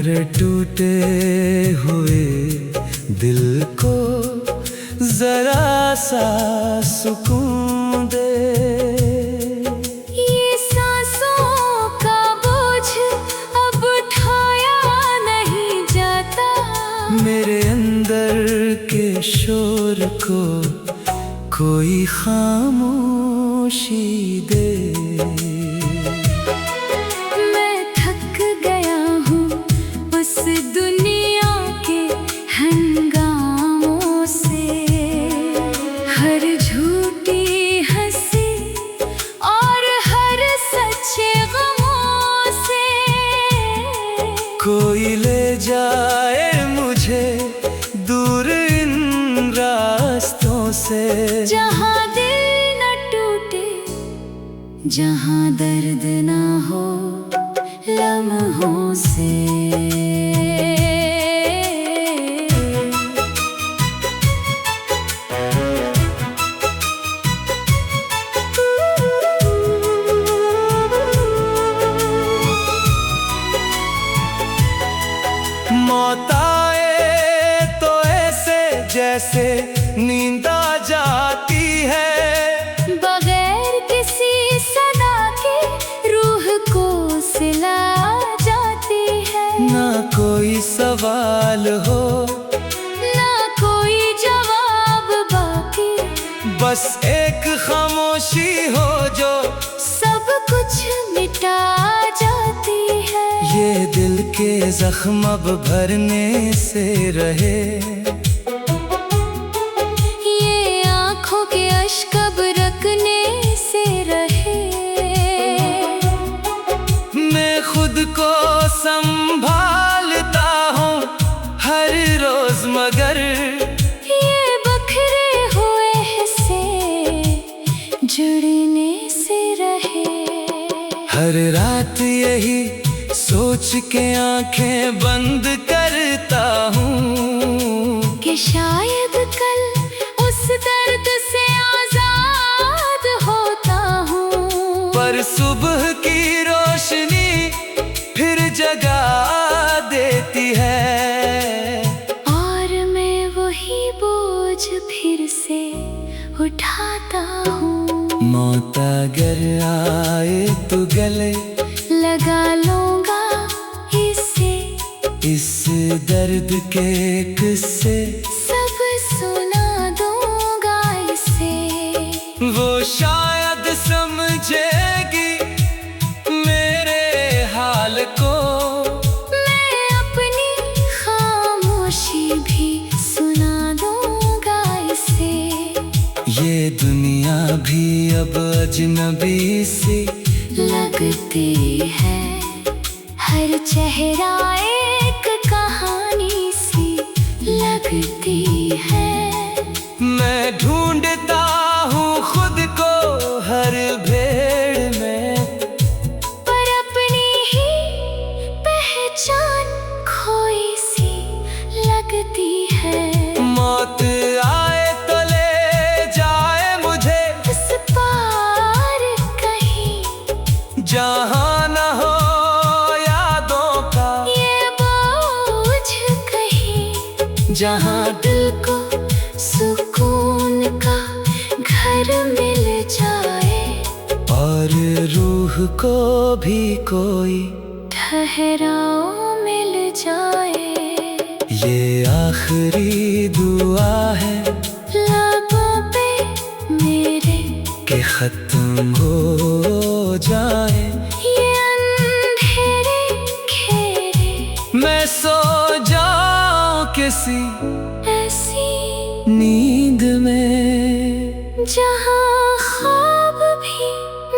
मेरे टूटे हुए दिल को जरा सा सुकून दे। ये सांसों का बोझ अब उठाया नहीं जाता। मेरे अंदर के शोर को कोई खामोशी दे। दुनिया के हंगामों से, हर झूठी हंसी और हर सच्चे गमों से, कोई ले जाए मुझे दूर इन रास्तों से। जहाँ दिल न टूटे, जहाँ दर्द ना हो लम्हों से। मौत आए तो ऐसे जैसे नींद आ जाती है, बगैर किसी सदा के रूह को सिला जाती है। ना कोई सवाल हो, ना कोई जवाब बाकी, बस एक खामोशी हो जो सब कुछ मिटा जाती है। ये दिल के जख्म अब भरने से रहे, ये आँखों के अश्क अब रखने से रहे। मैं खुद को संभालता हूँ हर रोज, मगर ये बखरे हुए हिस्से जुड़ने से रहे। हर रात यही सोच के आंखें बंद करता हूँ कि शायद कल उस दर्द से आजाद होता हूँ। पर सुबह की रोशनी फिर जगा देती है, और मैं वही बोझ फिर से उठाता हूँ। मौत अगर आए तो गले लगा लूंगा इसे, इस दर्द के किस्से सब सुना दूंगा इसे। वो शायद समझेगी मेरे हाल को, मैं अपनी खामोशी भी सुना दूंगा इसे। ये दुनिया भी अब अजनबी सी लगती है, हर चेहरा एक कहानी सी लगती है। मैं ढूंढता हूँ खुद को हर भेड़ में, पर अपनी ही पहचान खोई सी लगती है। मौत आए तो ले जाए मुझे इस पार कहीं, जहाँ न हो यादों का ये बोझ कहीं, जहाँ दिल को सुकून का घर मिल जाए, और रूह को भी कोई ठहराव मिल जाए। ये आखिरी दुआ है लबों पे मेरे कि खत्म हो जाए ये अंधेरे घेरे, मैं सो जाऊं किसी ऐसी नींद में, जहाँ ख्वाब भी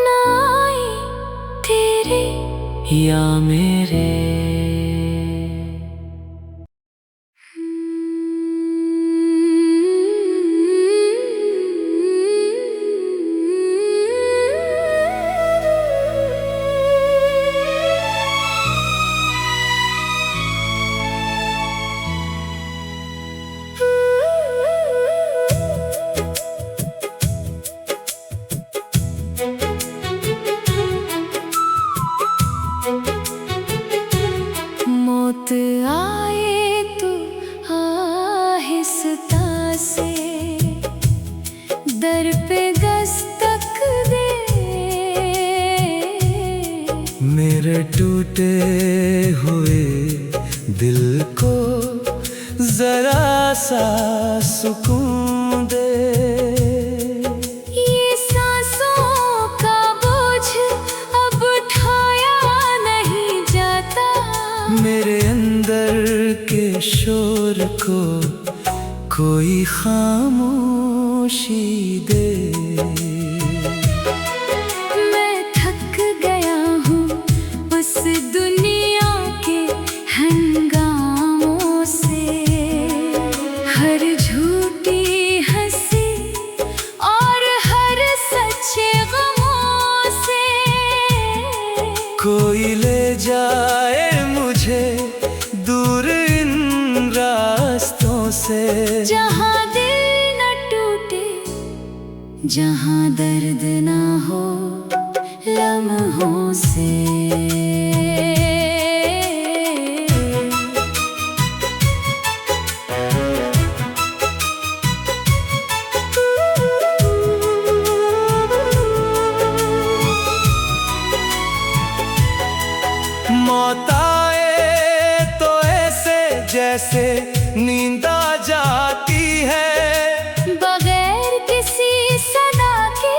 ना आए तेरे या मेरे। टूटे हुए दिल को जरा सा सुकून दे। ये सांसों का बोझ अब उठाया नहीं जाता, मेरे अंदर के शोर को कोई खामोशी दे। मैं थक गया हूँ उस दुनिया के हंगामों से, हर झूठी हंसी और हर सच्चे गमों से। कोई ले जाए मुझे दूर इन रास्तों से, जहाँ दिल न टूटे, जहाँ दर्द ना हो लम्हों से। मौत आए तो ऐसे जैसे नींद आ जाती है, बगैर किसी सदा के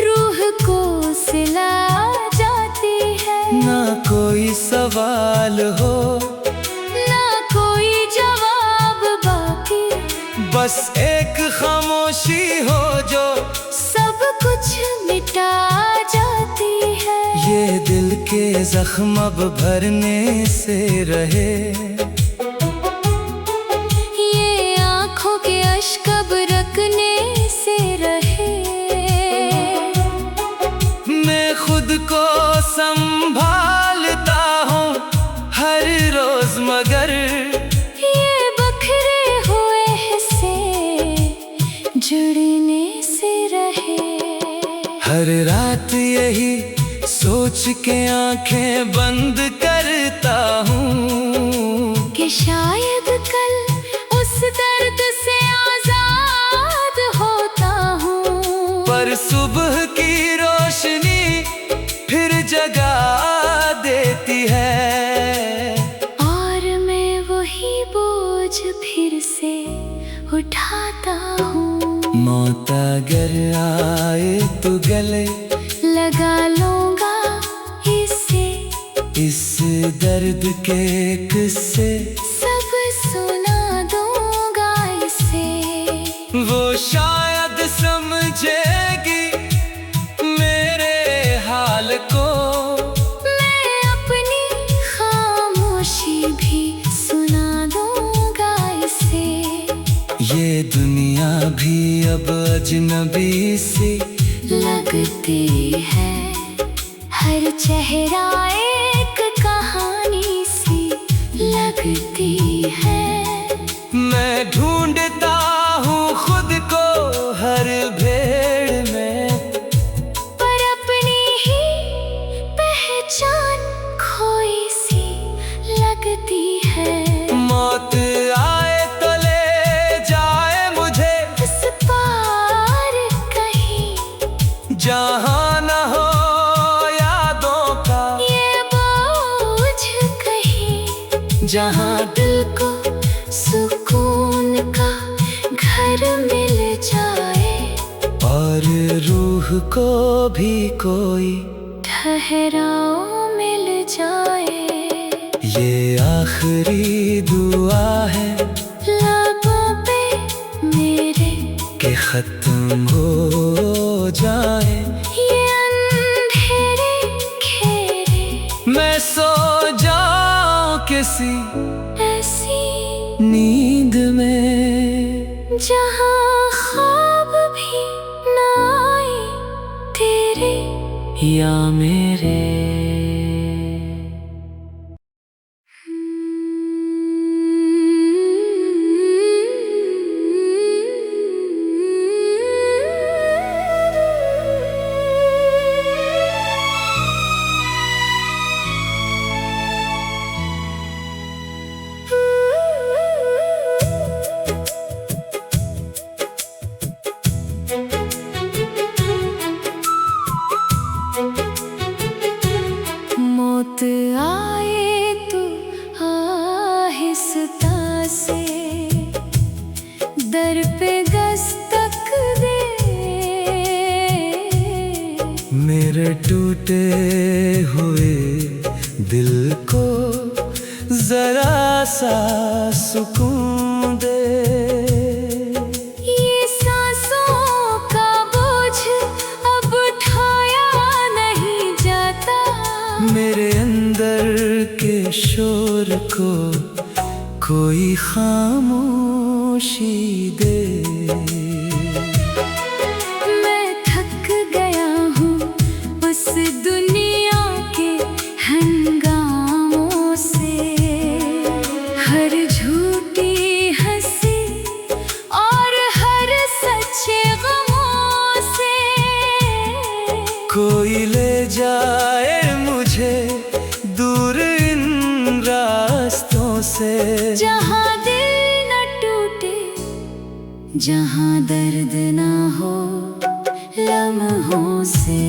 रूह को सिला जाती है। ना कोई सवाल हो ना कोई जवाब बाकी, बस एक खामोशी हो जो सब कुछ मिटा जाती है। ये दिल के जख्म अब भरने से रहे, ये आँखों के अश्क अब रखने से रहे। मैं खुद को संभालता हूँ हर रोज, मगर ये बखरे हुए हिस्से जुड़ने से रहे। हर रात यही सोच के आंखें बंद करता हूँ कि शायद कल उस दर्द से आजाद होता हूँ। पर सुबह की रोशनी फिर जगा देती है, और मैं वही बोझ फिर से उठाता हूँ। मौत अगर आए तो गले लगा लूंगा इसे, इस दर्द के किस्से सब सुना दूंगा इसे। वो शायद समझेगी मेरे हाल को, मैं अपनी खामोशी भी सुना दूंगा इसे। ये दुनिया भी अब अजनबी सी लगती है, हर चेहरा एक कहानी सी लगती है। मैं ढूंढता हूँ खुद को हर भेड़ में, पर अपनी ही पहचान खोई सी लगती है। मौत आए तो ले जाए मुझे इस पार कहीं, जहाँ न हो यादों का ये बोझ कहीं, जहाँ दिल को सुकून का घर मिल जाए, और रूह को भी कोई ठहराव मिल जाए। ये आखिरी दुआ है लबों पे मेरे कि खत्म हो जाए ये अंधेरे घेरे, मैं सो जाऊं किसी ऐसी नींद में, जहाँ ख्वाब भी ना आए तेरे या मेरे। दस्तक दे। मेरे टूटे हुए दिल को जरा सा सुकून दे। ये सांसों का बोझ अब उठाया नहीं जाता। मेरे अंदर के शोर को कोई खामोशी दे। मैं थक गया हूँ उस दुनिया के हंगामों से। हर झूठी हंसी और हर सच्चे गमों से। कोई ले जाए मुझे दूर इन रास्तों से। जहाँ दिल न टूटे, जहाँ दर्द ना हो लम्हों से।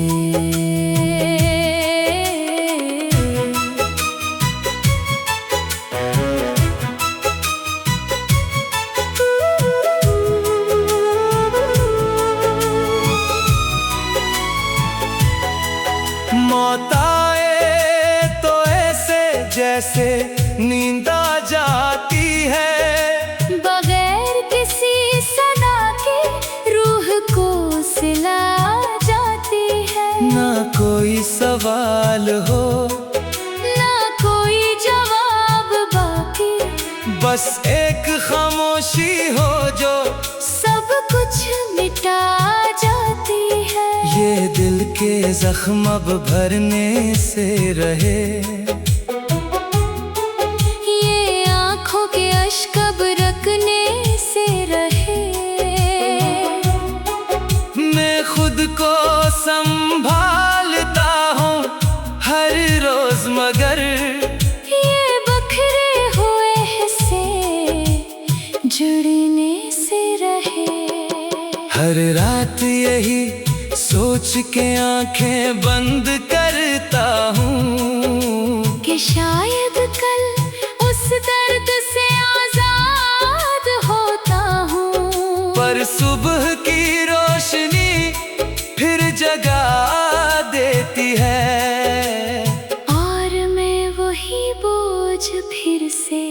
मौत आए तो ऐसे जैसे नींद आ जाती है। बगैर किसी सदा के रूह को सिला जाती है। ना कोई सवाल हो, ना कोई जवाब बाकी। बस एक खामोशी हो जो सब कुछ मिटा जाती है। ये दिल के जख्म अब भरने से रहे। ये आँखों के अश्क अब रखने से रहे। मैं खुद को संभालता हूँ हर रोज, मगर ये बखरे हुए हिस्से जुड़ने से रहे। हर रात यही सोच के आंखें बंद करता हूँ कि शायद कल उस दर्द से आजाद होता हूँ। पर सुबह की रोशनी फिर जगा देती है। और मैं वही बोझ फिर से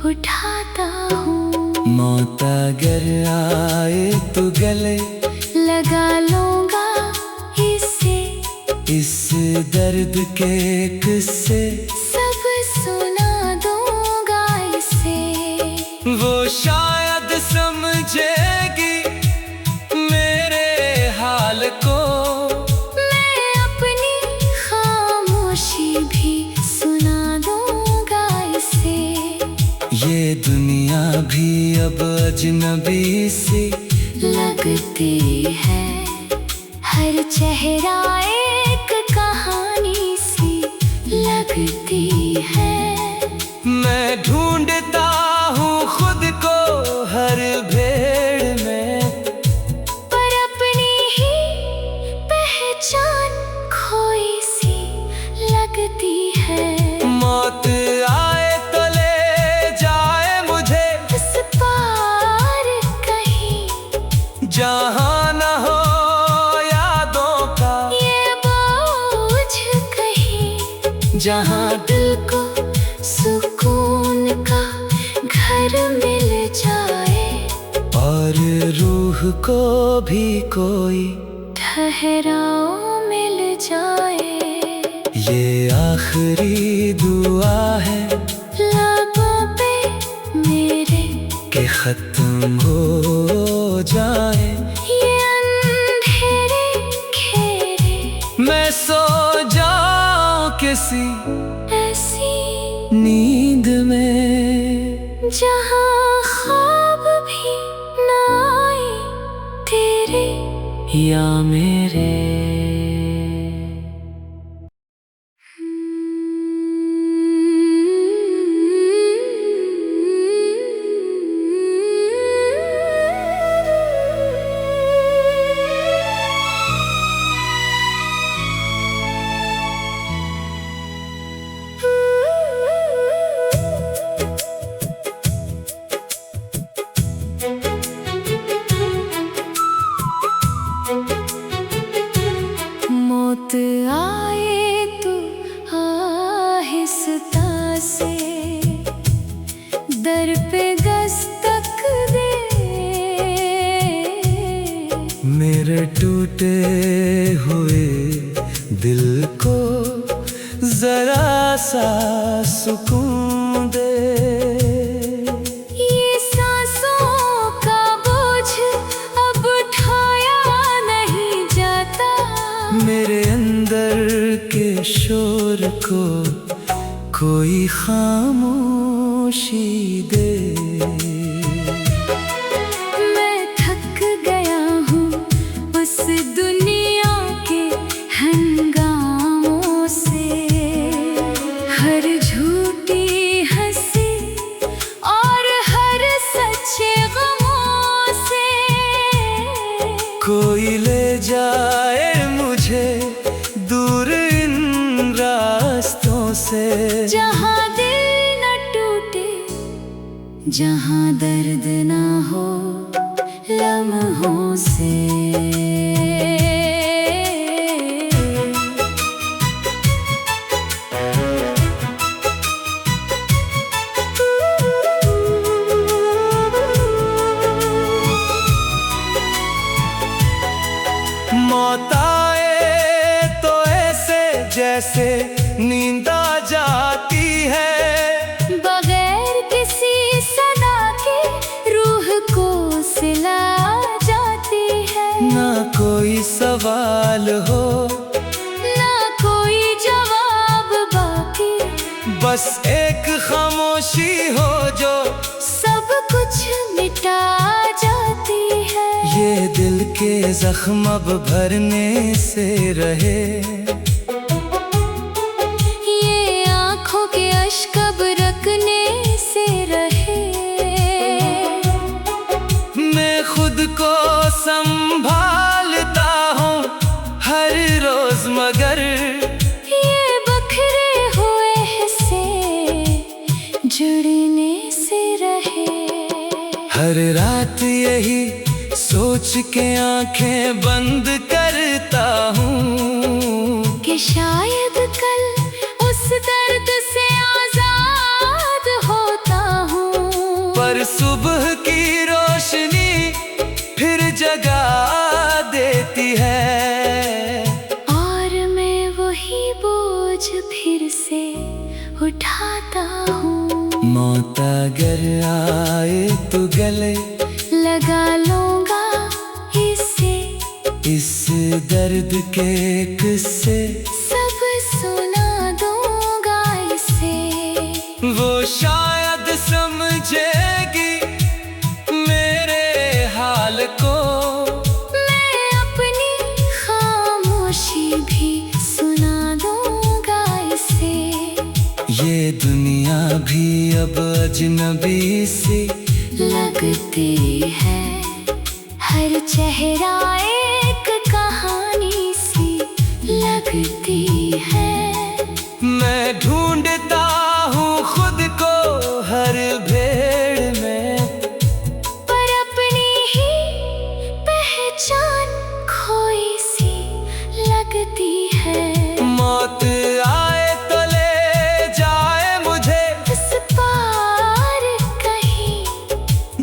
उठाता हूँ। मौत अगर आए तो गले लगा लूंगा इसे। इस दर्द के किस्से सब सुना दूंगा इसे। वो शायद समझेगी मेरे हाल को। मैं अपनी खामोशी भी सुना दूंगा इसे। ये दुनिया भी अब अजनबी सी लगती है। हर चेहरा एक कहानी सी लगती है। मैं ढूंढता हूँ खुद को हर भीड़ में, पर अपनी ही पहचान खोई सी लगती है। मौत आए तो ले जाए मुझे उस पार कहीं, जहाँ न हो यादों का ये बोझ कहीं। जहाँ दिल को सुकून का घर मिल जाए। और रूह को भी कोई ठहराव मिल जाए। ये आखिरी दुआ है लबों पे मेरे कि खत्म हो जाए ये अंधेरे घेरे। मैं सो जाऊं किसी ऐसी नींद में, जहाँ ख्वाब भी ना आए तेरे या मेरे। मेरे टूटे हुए दिल को जरा सा सुकून दे। ये सांसों का बोझ अब उठाया नहीं जाता। मेरे अंदर के शोर को कोई खामोशी दे। मैं थक गया हूँ उस दुनिया के हंगामों से, हर झूठी हंसी और हर सच्चे गमों से। कोई ले जाए मुझे दूर इन रास्तों से, जहाँ दिल न टूटे, जहाँ दर्द ना हो लम्हों से। मौत आए तो ऐसे जैसे नींद आ जाती है, बगैर किसी सदा के रूह को सिला जाती है। ना कोई सवाल हो ना कोई जवाब बाकी, बस एक खामोशी हो जो सब कुछ मिटा जाती है। ये दिल के जख्म अब भरने से रहे, ये आँखों के अश्क अब रखने से रहे। मैं खुद को संभालता हूँ हर रोज, मगर ये बखरे हुए हिस्से जुड़ने से रहे। हर रात यही सोच के आंखें बंद करता हूँ कि शायद कल उस दर्द से आजाद होता हूँ। पर सुबह की रोशनी फिर जगा देती है, और मैं वही बोझ फिर से उठाता हूँ। मौत अगर आए तो गले लगा लूंगा इसे, इस दर्द के किस्से सब सुना दूंगा इसे। वो शायद समझेगी मेरे हाल को, मैं अपनी खामोशी भी सुना दूंगा इसे। ये दुनिया भी अब अजनबी सी लगती है, हर चेहरा एक कहानी सी लगती है। मैं ढूंढता हूँ खुद को हर भीड़ में, पर अपनी ही पहचान खोई सी लगती है। मौत आए तो ले जाए मुझे इस पार कहीं,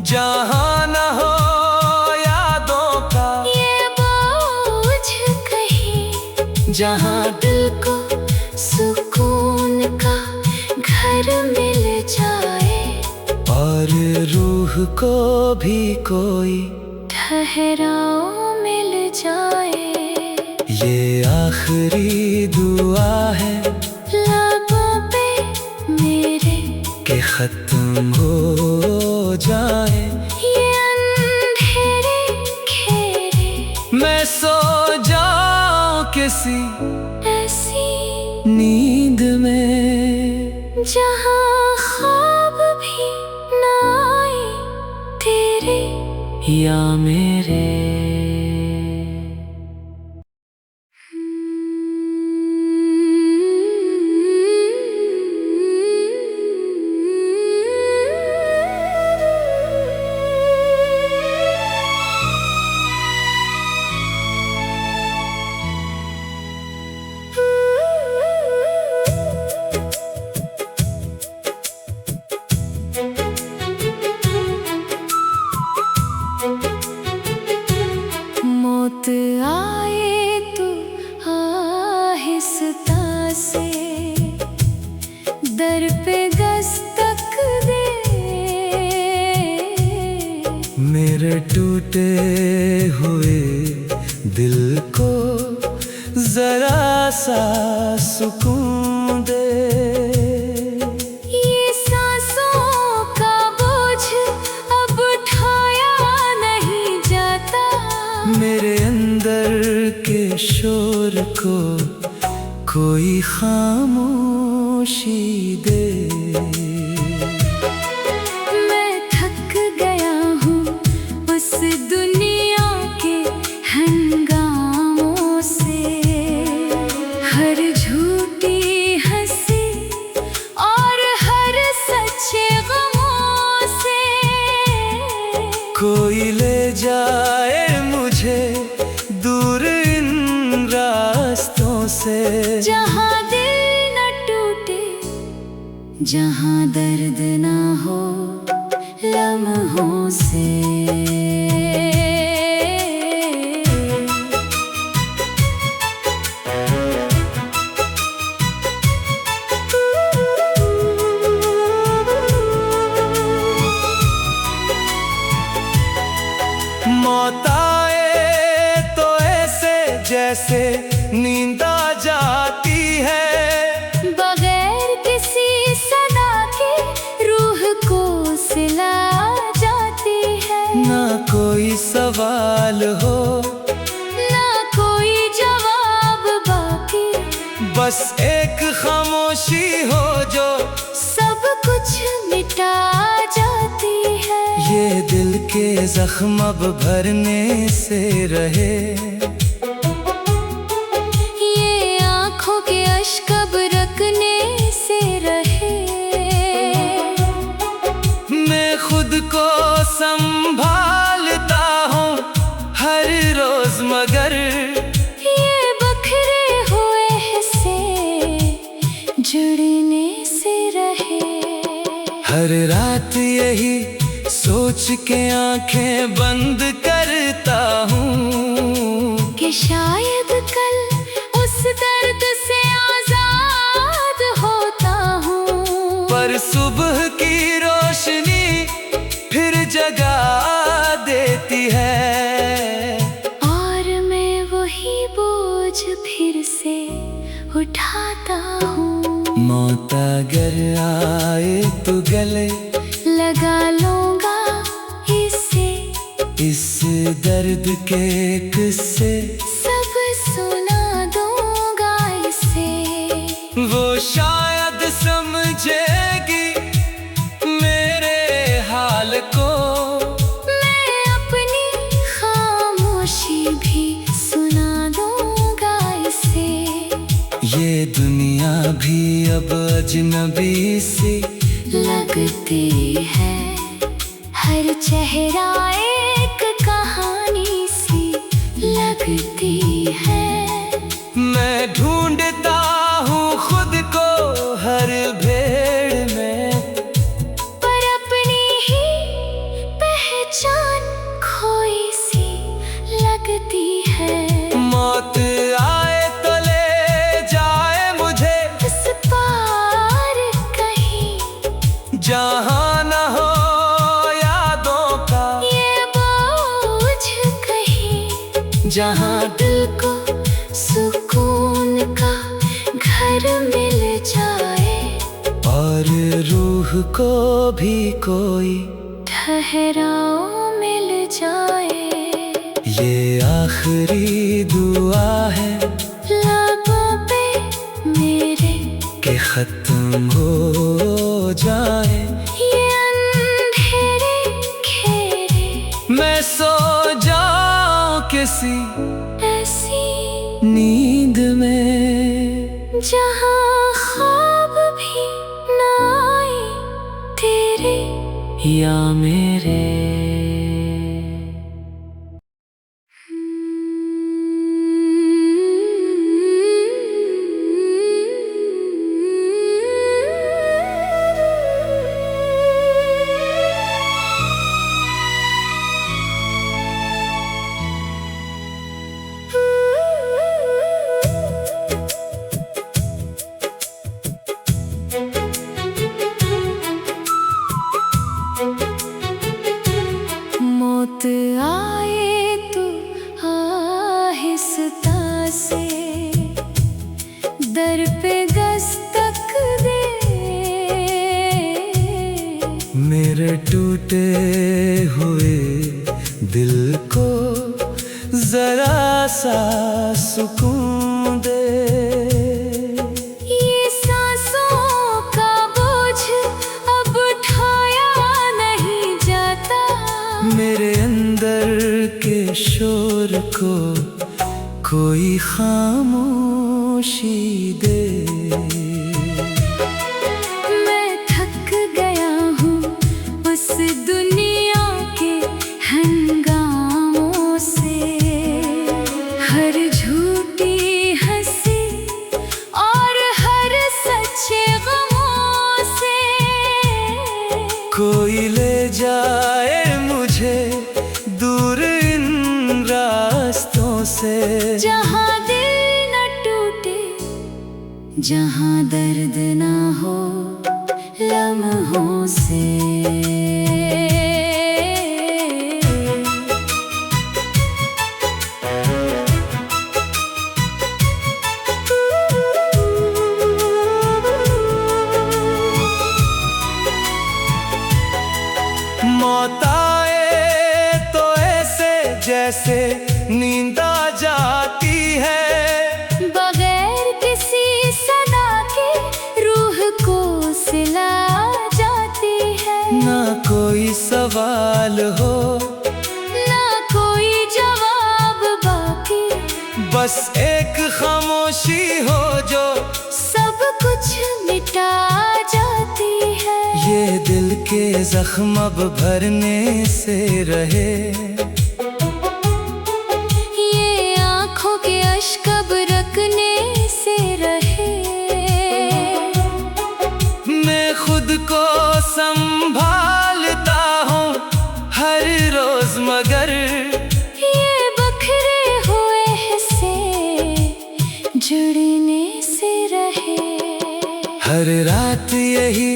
जहाँ न हो यादों का ये बोझ कहीं, जहाँ दिल को सुकून का घर मिल जाए, और रूह को भी कोई ठहराव मिल जाए। ये आखिरी दुआ है लबों पे मेरे कि खत्म हो जाए ये अंधेरे घेरे, मैं सो जाऊं किसी ऐसी नींद में, जहाँ ख्वाब भी ना आए तेरे या मेरे। टूटे हुए दिल को जरा सा सुकून दे। ये सांसों का बोझ अब उठाया नहीं जाता। मेरे अंदर के शोर को कोई खामोशी दे। मैं थक गया हूँ उस दुनिया के हंगामों से, हर झूठी हंसी और हर सच्चे गमों से। कोई ले जाए मुझे दूर इन रास्तों से, जहाँ दिल न टूटे, जहाँ दर्द ना हो लम्हों से। मौत आए तो ऐसे जैसे नींद आ जाती है, बगैर किसी सदा के रूह को सिला जाती है। ना कोई सवाल हो ना कोई जवाब बाकी, बस एक खामोशी हो जो सब कुछ मिटा जाती है। ये दिल के जख्म अब भरने से रहे, ये आँखों के अश्क अब रखने से रहे। मैं खुद को संभालता हूँ हर रोज, मगर ये बखरे हुए हिस्से जुड़ने से रहे। हर रात यही सोच के आंखें बंद करता हूँ कि शायद कल उस दर्द से आजाद होता हूँ। पर सुबह की रोशनी फिर जगा देती है, और मैं वही बोझ फिर से उठाता हूँ। मौत अगर आए तो गले लगा लूंगा इसे, इस दर्द के किस्से सब सुना दूंगा इसे। वो शायद समझेगी मेरे हाल को, मैं अपनी खामोशी भी सुना दूंगा इसे। ये दुनिया भी अब अजनबी सी लगती है, हर चेहरा एक कहानी सी लगती है। मैं ढूंढता हूँ खुद को हर भेड़ में, पर अपनी ही पहचान खोई सी लगती है। मौत आए तो ले जाए मुझे इस पार कहीं, जहाँ न हो यादों का ये बोझ कहीं, जहाँ दिल को सुकून का घर मिल जाए, और रूह को भी कोई ठहराव मिल जाए। ये आखिरी दुआ है लबों पे मेरे कि खत्म हो जाए ये अंधेरे घेरे, मैं सो जाऊं किसी ऐसी नींद में, जहाँ ख्वाब भी ना आए तेरे या मेरे। मेरे टूटे हुए दिल को जरा सा सुकून दे। ये सांसों का बोझ अब उठाया नहीं जाता। मेरे अंदर के शोर को कोई खामोशी दे। मैं थक गया हूँ उस दुनिया के हंगामों से, हर झूठी हंसी और हर सच्चे गमों से। कोई ले जाए मुझे दूर इन रास्तों से, जहाँ दिल न टूटे, जहाँ दर्द ना हो लम्हों से। मौत आए तो ऐसे जैसे नींद आ जाती है, बगैर किसी सदा के रूह को सिला जाती है। ना कोई सवाल हो ना कोई जवाब बाकी, बस एक खामोशी हो जो सब कुछ मिटा जाती है। ये दिल के जख्म अब भरने से रहे, ये आँखों के अश्क अब रखने से रहे। मैं खुद को संभालता हूँ हर रोज, मगर ये बखरे हुए हिस्से जुड़ने से रहे। हर रात यही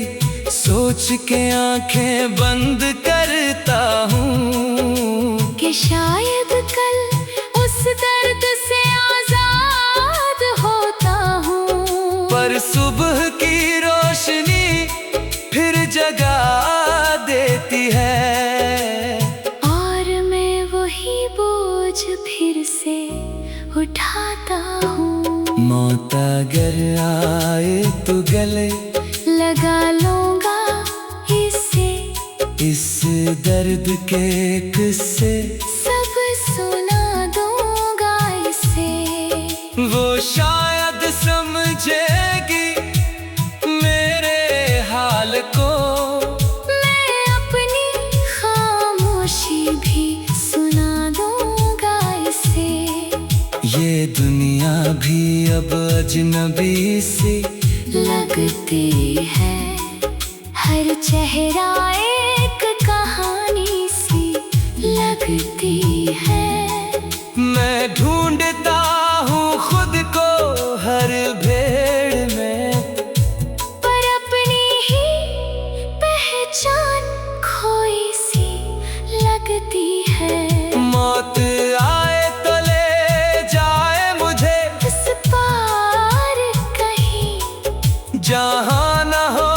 सोच के आंखें बंद करता हूँ कि शायद कल उस दर्द से आजाद होता हूँ। पर सुबह की रोशनी फिर जगा देती है, और मैं वही बोझ फिर से उठाता हूँ। मौत अगर आए तो गले लगा लूंगा इसे, इस दर्द के किस्से सब सुना दूंगा इसे। वो शायद समझेगी मेरे हाल को, मैं अपनी खामोशी भी सुना दूंगा इसे। ये दुनिया भी अब अजनबी सी लगती है, हर चेहरा एक कहानी सी लगती है। मैं ढूंढता हूँ खुद को हर भेड़ में, पर अपनी ही पहचान खोई सी लगती है। मौत आए तो ले जाए मुझे उस पार कहीं, जहाँ न हो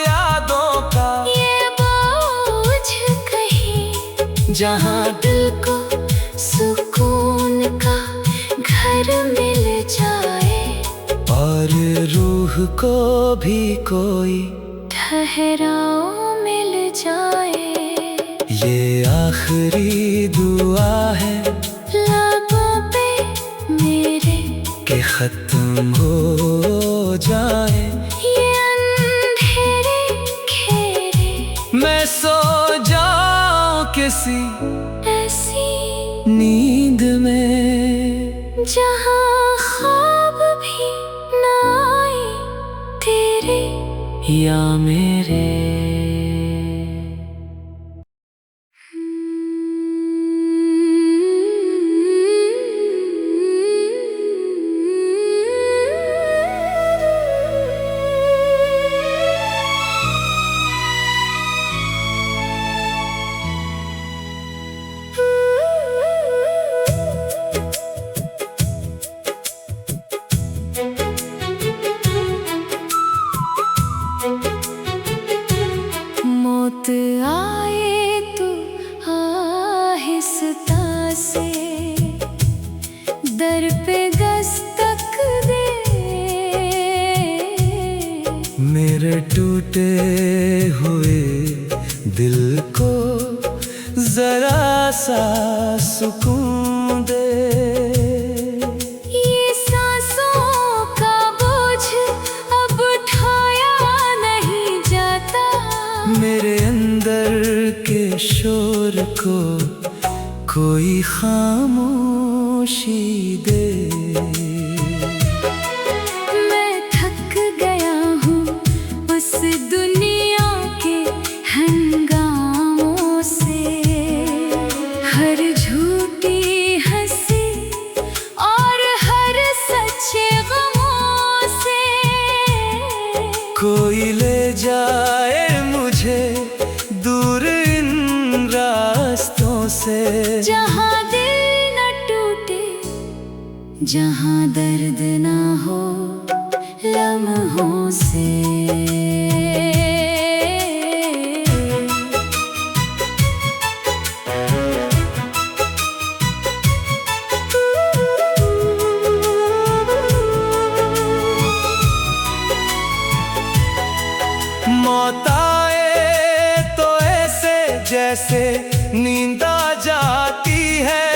यादों का ये बोझ कहीं, जहाँ दिल को सुकून का घर मिल जाए, और रूह को भी कोई ठहराव मिल जाए। ये आखिरी दुआ है लबों पे मेरे कि खत्म हो जाए ये अंधेरे घेरे, मैं सो जाऊं किसी ऐसी नींद में, जहाँ ख्वाब भी ना आए तेरे या मेरे। मेरे टूटे हुए दिल को जरा सा सुकून दे। ये सांसों का बोझ अब उठाया नहीं जाता। मेरे अंदर के शोर को कोई खामोशी दे। मैं थक गया हूँ उस दुनिया के हंगामों से, हर झूठी हंसी और हर सच्चे गमों से। कोई ले जाए मुझे दूर इन रास्तों से, जहाँ दिल न टूटे, जहाँ दर्द ना हो लम्हों से। मौत आए तो ऐसे जैसे नींद आ जाती है,